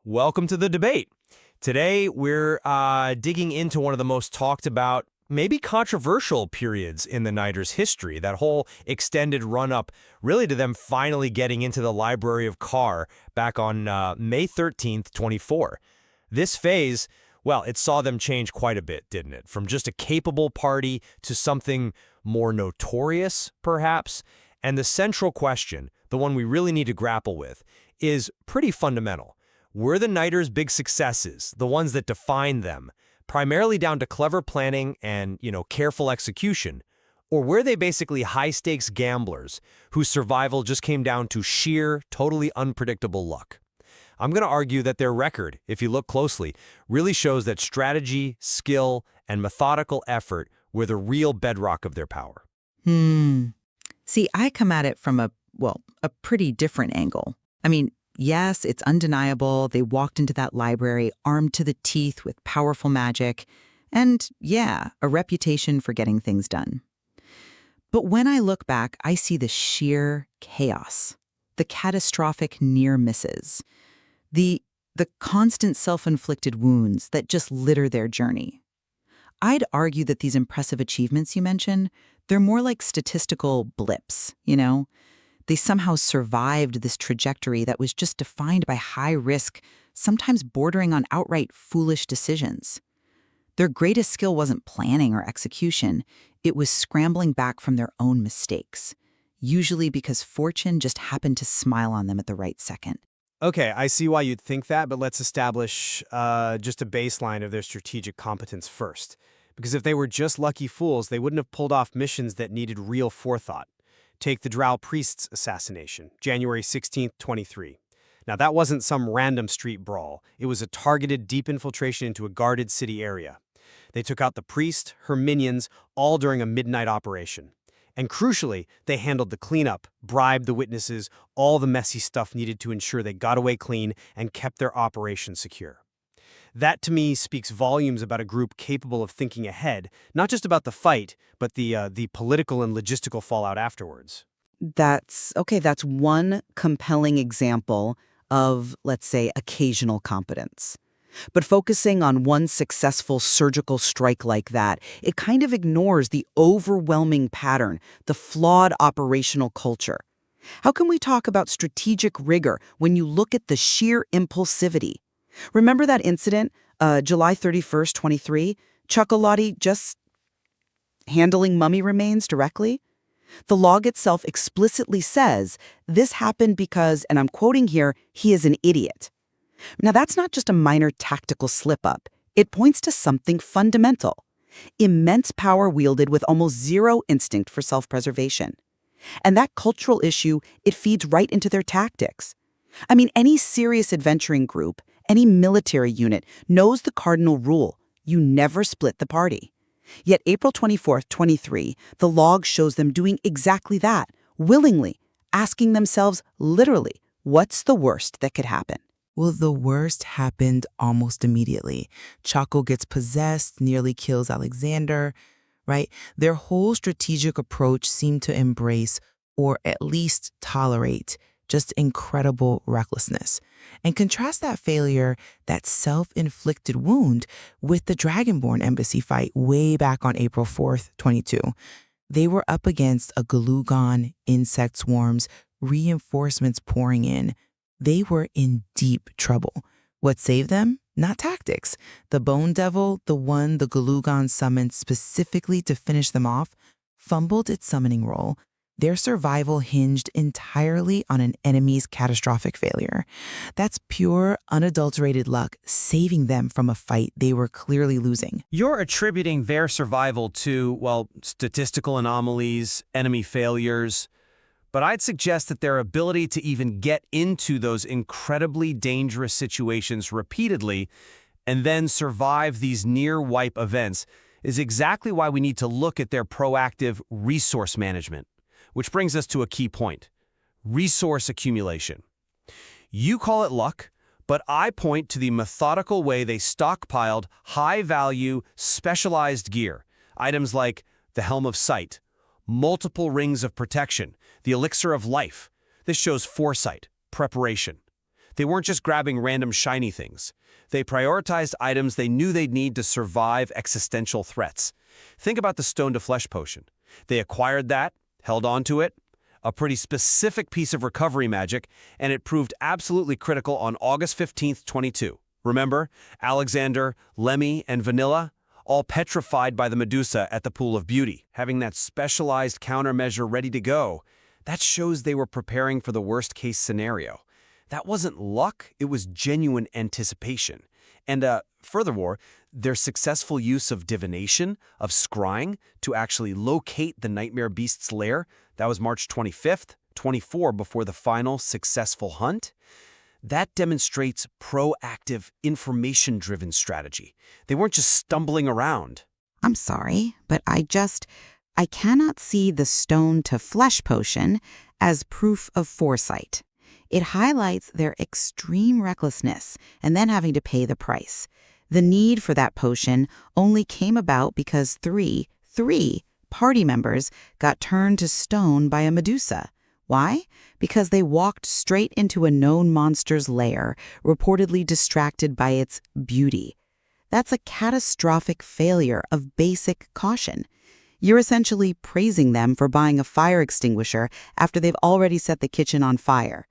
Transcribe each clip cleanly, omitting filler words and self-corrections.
Welcome to the debate. Today, we're digging into one of the most talked about, maybe controversial periods in the Knighters' history, that whole extended run-up really to them finally getting into the Library of Carr back on May 13th, 24. This phase, well, it saw them change quite a bit, didn't it? From just a capable party to something more notorious, perhaps. And the central question, the one we really need to grapple with, is pretty fundamental. Were the Knighters' big successes, the ones that defined them, primarily down to clever planning and, careful execution? Or were they basically high-stakes gamblers whose survival just came down to sheer, totally unpredictable luck? I'm going to argue that their record, if you look closely, really shows that strategy, skill, and methodical effort were the real bedrock of their power. See, I come at it from a pretty different angle. Yes, it's undeniable they walked into that library armed to the teeth with powerful magic, and yeah, a reputation for getting things done. But when I look back, I see the sheer chaos, the catastrophic near misses, the constant self-inflicted wounds that just litter their journey. I'd argue that these impressive achievements you mention, they're more like statistical blips, They somehow survived this trajectory that was just defined by high risk, sometimes bordering on outright foolish decisions. Their greatest skill wasn't planning or execution, it was scrambling back from their own mistakes, usually because fortune just happened to smile on them at the right second. Okay, I see why you'd think that, but let's establish just a baseline of their strategic competence first. Because if they were just lucky fools, they wouldn't have pulled off missions that needed real forethought. Take the Drow priest's assassination, January 16th, 23. Now, that wasn't some random street brawl. It was a targeted deep infiltration into a guarded city area. They took out the priest, her minions, all during a midnight operation. And crucially, they handled the cleanup, bribed the witnesses, all the messy stuff needed to ensure they got away clean and kept their operation secure. That, to me, speaks volumes about a group capable of thinking ahead, not just about the fight, but the political and logistical fallout afterwards. That's one compelling example of, let's say, occasional competence. But focusing on one successful surgical strike like that, it kind of ignores the overwhelming pattern, the flawed operational culture. How can we talk about strategic rigor when you look at the sheer impulsivity? Remember that incident, July 31st, 23? Chocolati just handling mummy remains directly? The log itself explicitly says this happened because, and I'm quoting here, he is an idiot. Now, that's not just a minor tactical slip-up. It points to something fundamental. Immense power wielded with almost zero instinct for self-preservation. And that cultural issue, it feeds right into their tactics. Any serious adventuring group, any military unit knows the cardinal rule: you never split the party. Yet April 24th, 23, the log shows them doing exactly that, willingly, asking themselves literally, what's the worst that could happen? Well, the worst happened almost immediately. Chaco gets possessed, nearly kills Alexander, right? Their whole strategic approach seemed to embrace, or at least tolerate, just incredible recklessness. And contrast that failure, that self-inflicted wound, with the Dragonborn embassy fight way back on April 4th, 22. They were up against a Galugon, insect swarms, reinforcements pouring in. They were in deep trouble. What saved them? Not tactics. The Bone Devil, the one the Galugon summoned specifically to finish them off, fumbled its summoning role. Their survival hinged entirely on an enemy's catastrophic failure. That's pure, unadulterated luck, saving them from a fight they were clearly losing. You're attributing their survival to, statistical anomalies, enemy failures, but I'd suggest that their ability to even get into those incredibly dangerous situations repeatedly and then survive these near-wipe events is exactly why we need to look at their proactive resource management. Which brings us to a key point: resource accumulation. You call it luck, but I point to the methodical way they stockpiled high-value, specialized gear, items like the Helm of Sight, multiple rings of protection, the Elixir of Life. This shows foresight, preparation. They weren't just grabbing random shiny things. They prioritized items they knew they'd need to survive existential threats. Think about the Stone to Flesh potion. They acquired that, held on to it, a pretty specific piece of recovery magic, and it proved absolutely critical on August 15th, 22. Remember, Alexander, Lemmy, and Vanilla? All petrified by the Medusa at the Pool of Beauty. Having that specialized countermeasure ready to go, that shows they were preparing for the worst-case scenario. That wasn't luck, it was genuine anticipation. And furthermore, their successful use of divination, of scrying, to actually locate the Nightmare Beast's lair, that was March 25th, 24 before the final successful hunt. That demonstrates proactive, information-driven strategy. They weren't just stumbling around. I'm sorry, but I cannot see the Stone to Flesh potion as proof of foresight. It highlights their extreme recklessness and then having to pay the price. The need for that potion only came about because three party members got turned to stone by a Medusa. Why? Because they walked straight into a known monster's lair, reportedly distracted by its beauty. That's a catastrophic failure of basic caution. You're essentially praising them for buying a fire extinguisher after they've already set the kitchen on fire.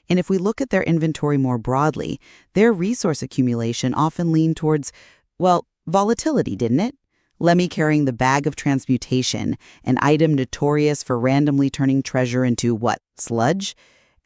And if we look at their inventory more broadly, their resource accumulation often leaned towards, well, volatility, didn't it? Lemmy carrying the bag of transmutation, an item notorious for randomly turning treasure into, sludge?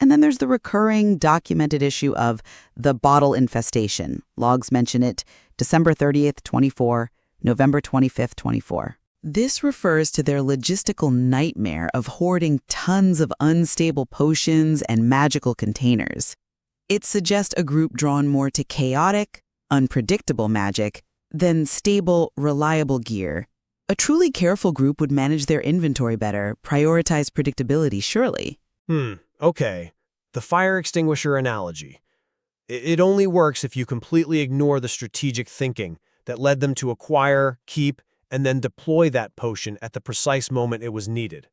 And then there's the recurring, documented issue of the bottle infestation. Logs mention it December 30th, 24, November 25th, 24. This refers to their logistical nightmare of hoarding tons of unstable potions and magical containers. It suggests a group drawn more to chaotic, unpredictable magic than stable, reliable gear. A truly careful group would manage their inventory better, prioritize predictability, surely. Okay. The fire extinguisher analogy. It only works if you completely ignore the strategic thinking that led them to acquire, keep, and then deploy that potion at the precise moment it was needed.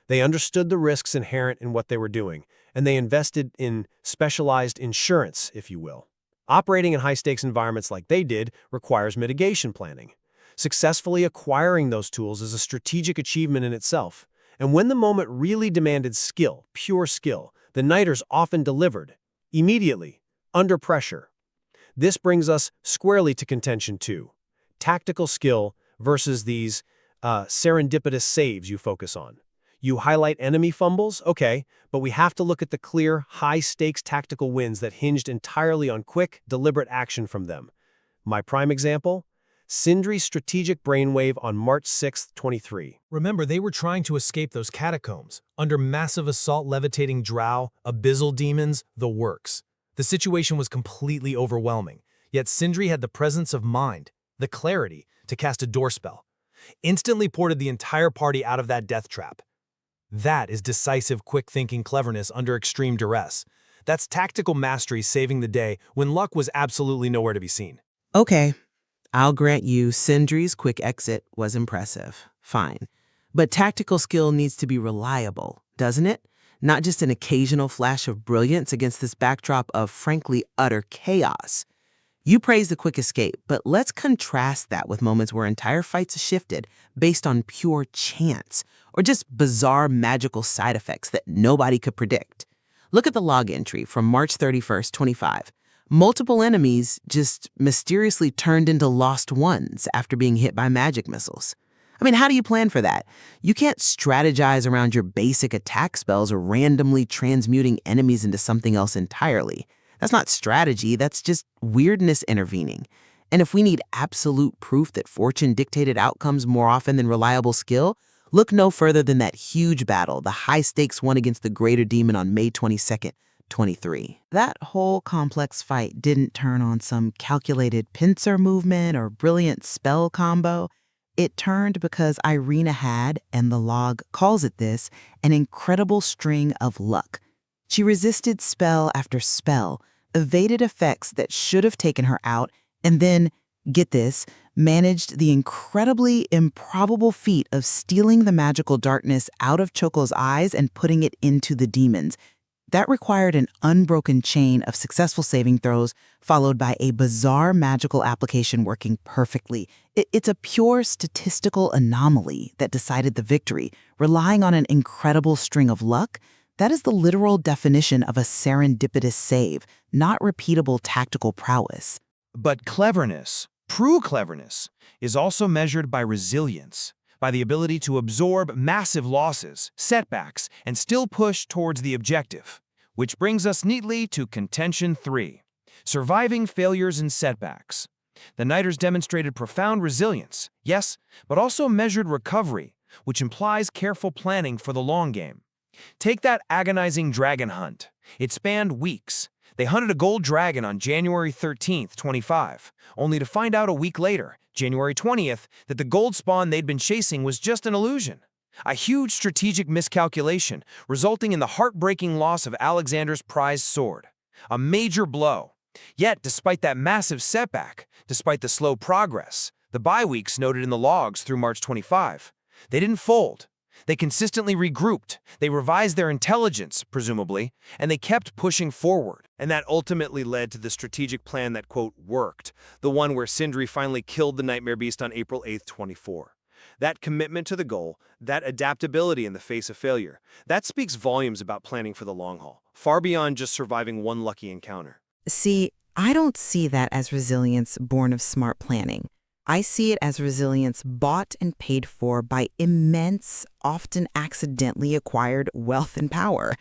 They understood the risks inherent in what they were doing, and they invested in specialized insurance, if you will. Operating in high-stakes environments like they did requires mitigation planning. Successfully acquiring those tools is a strategic achievement in itself. And when the moment really demanded skill, pure skill, the Nighters often delivered, immediately, under pressure. This brings us squarely to contention 2. Tactical skill versus these serendipitous saves you focus on. You highlight enemy fumbles? Okay, but we have to look at the clear, high-stakes tactical wins that hinged entirely on quick, deliberate action from them. My prime example? Sindri's strategic brainwave on March 6, 23. Remember, they were trying to escape those catacombs, under massive assault levitating drow, abyssal demons, the works. The situation was completely overwhelming, yet Sindri had the presence of mind, the clarity, to cast a door spell. Instantly ported the entire party out of that death trap. That is decisive, quick-thinking cleverness under extreme duress. That's tactical mastery saving the day when luck was absolutely nowhere to be seen. Okay, I'll grant you Sindri's quick exit was impressive. Fine. But tactical skill needs to be reliable, doesn't it? Not just an occasional flash of brilliance against this backdrop of, frankly, utter chaos. You praise the quick escape, but let's contrast that with moments where entire fights shifted based on pure chance, or just bizarre magical side effects that nobody could predict. Look at the log entry from March 31st, 25. Multiple enemies just mysteriously turned into lost ones after being hit by magic missiles. I mean, how do you plan for that? You can't strategize around your basic attack spells or randomly transmuting enemies into something else entirely. That's not strategy, that's just weirdness intervening. And if we need absolute proof that fortune dictated outcomes more often than reliable skill, look no further than that huge battle, the high-stakes one against the Greater Demon on May 22nd, 23. That whole complex fight didn't turn on some calculated pincer movement or brilliant spell combo. It turned because Irina had, and the log calls it this, an incredible string of luck. She resisted spell after spell, evaded effects that should have taken her out, and then, get this, managed the incredibly improbable feat of stealing the magical darkness out of Choco's eyes and putting it into the demons. That required an unbroken chain of successful saving throws, followed by a bizarre magical application working perfectly. It's a pure statistical anomaly that decided the victory, relying on an incredible string of luck. That is the literal definition of a serendipitous save, not repeatable tactical prowess. But cleverness, true cleverness, is also measured by resilience, by the ability to absorb massive losses, setbacks, and still push towards the objective. Which brings us neatly to contention 3, surviving failures and setbacks. The Knighters demonstrated profound resilience, yes, but also measured recovery, which implies careful planning for the long game. Take that agonizing dragon hunt. It spanned weeks. They hunted a gold dragon on January 13th, 25, only to find out a week later, January 20th, that the gold spawn they'd been chasing was just an illusion. A huge strategic miscalculation, resulting in the heartbreaking loss of Alexander's prized sword. A major blow. Yet, despite that massive setback, despite the slow progress, the bye weeks noted in the logs through March 25, they didn't fold. They consistently regrouped, they revised their intelligence, presumably, and they kept pushing forward. And that ultimately led to the strategic plan that, quote, worked, the one where Sindri finally killed the Nightmare Beast on April 8th, 24. That commitment to the goal, that adaptability in the face of failure, that speaks volumes about planning for the long haul, far beyond just surviving one lucky encounter. See, I don't see that as resilience born of smart planning. I see it as resilience bought and paid for by immense, often accidentally acquired wealth and power.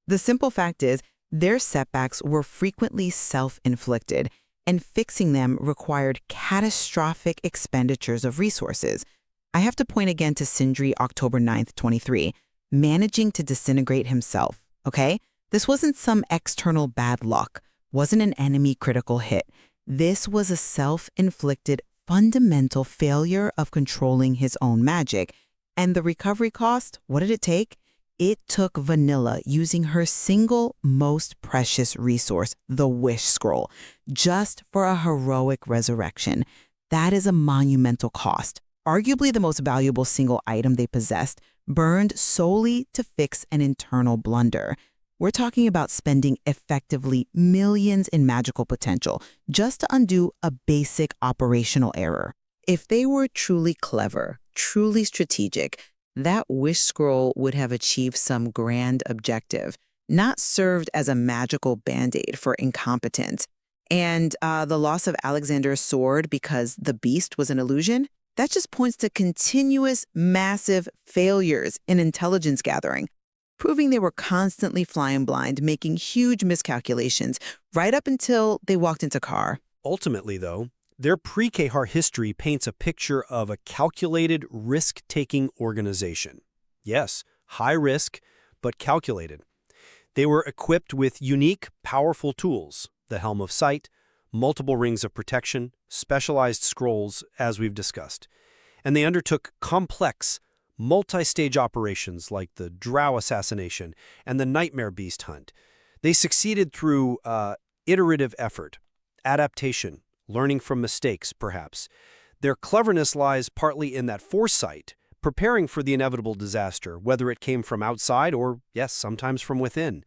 The simple fact is, their setbacks were frequently self-inflicted, and fixing them required catastrophic expenditures of resources. I have to point again to Sindri, October 9th, 23, managing to disintegrate himself, okay? This wasn't some external bad luck, wasn't an enemy critical hit. This was a self-inflicted fundamental failure of controlling his own magic. And the recovery cost, what did it take? It took Vanilla using her single most precious resource, the Wish Scroll, just for a heroic resurrection. That is a monumental cost. Arguably the most valuable single item they possessed, burned solely to fix an internal blunder. We're talking about spending effectively millions in magical potential just to undo a basic operational error. If they were truly clever, truly strategic, that Wish Scroll would have achieved some grand objective, not served as a magical band-aid for incompetence. And the loss of Alexander's sword because the beast was an illusion, that just points to continuous, massive failures in intelligence gathering, proving they were constantly flying blind, making huge miscalculations, right up until they walked into Khar. Ultimately, though, their pre-Khar history paints a picture of a calculated, risk-taking organization. Yes, high risk, but calculated. They were equipped with unique, powerful tools, the Helm of Sight, multiple rings of protection, specialized scrolls, as we've discussed. And they undertook complex, multi-stage operations like the Drow assassination and the Nightmare Beast hunt. They succeeded through iterative effort, adaptation, learning from mistakes, perhaps. Their cleverness lies partly in that foresight, preparing for the inevitable disaster, whether it came from outside or, yes, sometimes from within.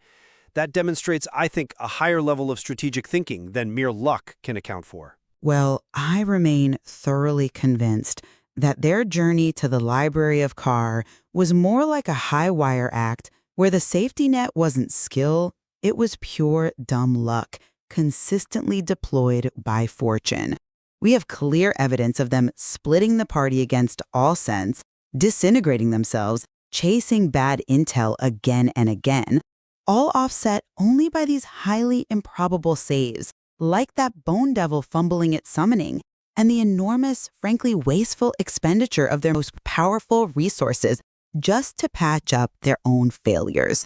That demonstrates, I think, a higher level of strategic thinking than mere luck can account for. Well, I remain thoroughly convinced that their journey to the Library of Khar was more like a high-wire act where the safety net wasn't skill, it was pure dumb luck, consistently deployed by fortune. We have clear evidence of them splitting the party against all sense, disintegrating themselves, chasing bad intel again and again, all offset only by these highly improbable saves, like that Bone Devil fumbling at summoning, and the enormous, frankly wasteful expenditure of their most powerful resources just to patch up their own failures.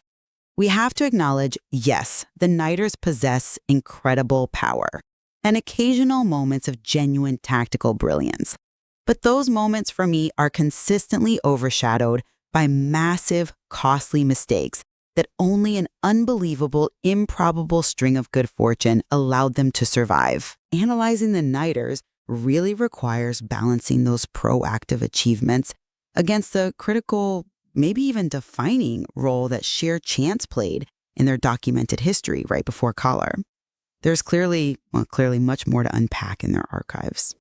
We have to acknowledge, yes, the Knighters possess incredible power and occasional moments of genuine tactical brilliance. But those moments for me are consistently overshadowed by massive, costly mistakes that only an unbelievable, improbable string of good fortune allowed them to survive. Analyzing the Knighters really requires balancing those proactive achievements against the critical, maybe even defining role that sheer chance played in their documented history right before Kalar. There's clearly much more to unpack in their archives.